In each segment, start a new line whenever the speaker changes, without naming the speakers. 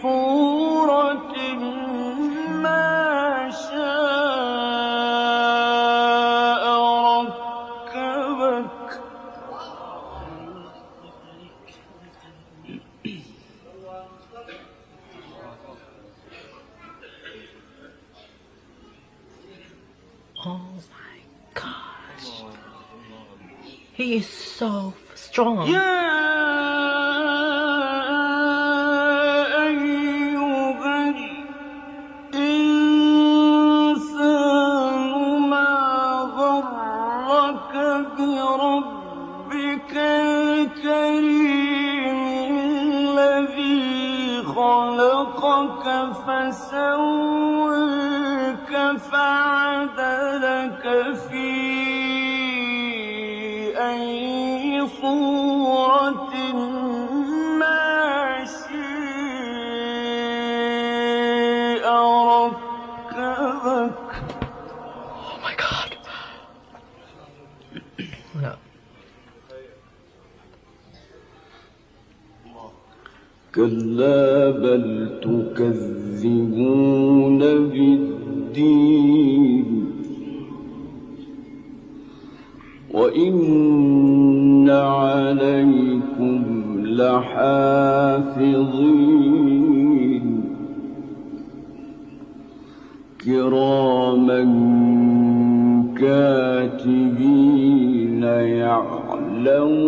صورة ما شاء ركبك.
Oh my gosh. He is so strong.
بربك الكريم الذي خلقك فسواك فعدلك في أي صورة ما شاء ركبك.
Oh my God. No.
كلا بل تكذبون بالدين وإن عليكم لحافظين كراما كاتبين يعلمون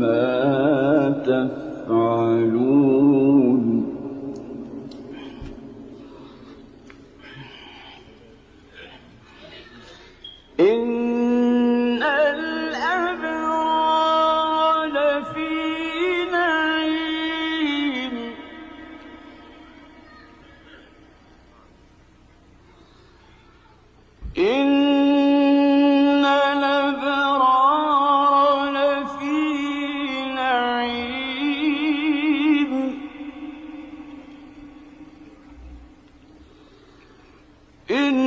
ما تفعلون. إن الأبرار لفي نعيم إن الأبرار لفي نعيم إن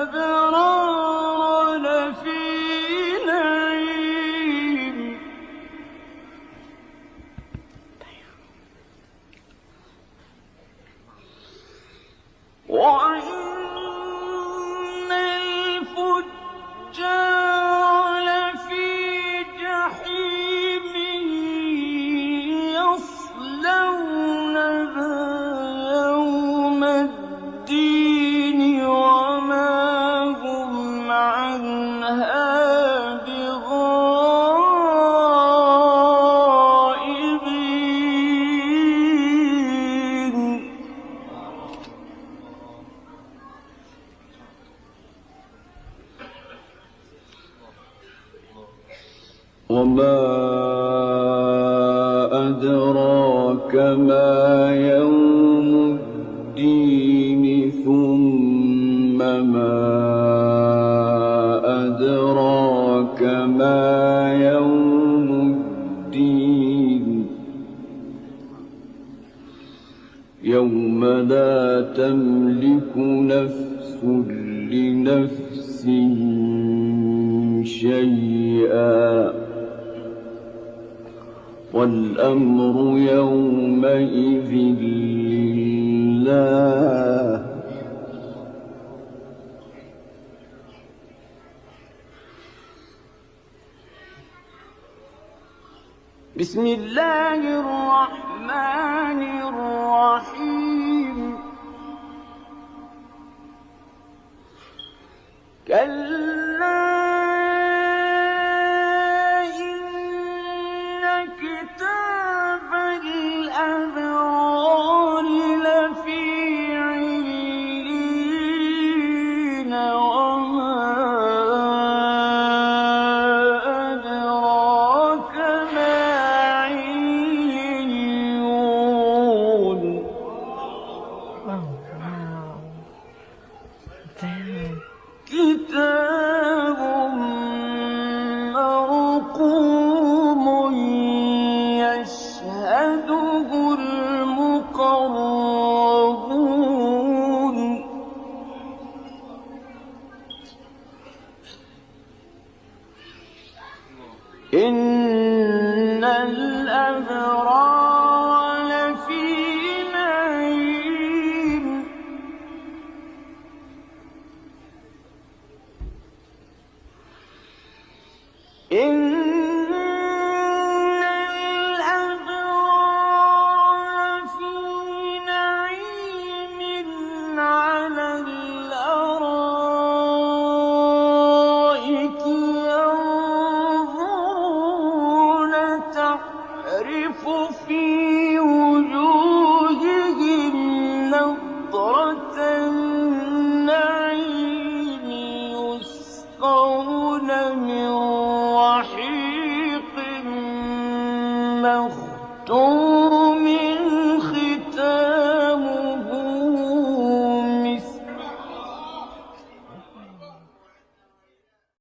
الأبرار لفي نعيم وإن الفجار لفي جحيم يصلونها يوم الدين وما هم عنها بغائبين. وما أدراك ما يوم الدين ثم ما أدراك ما يوم الدين يوم لا تملك نفس لنفس شيئا والأمر يومئذ لله. بسم الله الرحمن الرحيم. كلا إن كتاب الأبرار لفي عليين وما أدراك ما عليون. كتاب مرقوم نضرة النعيم يسقون من رحيق مختوم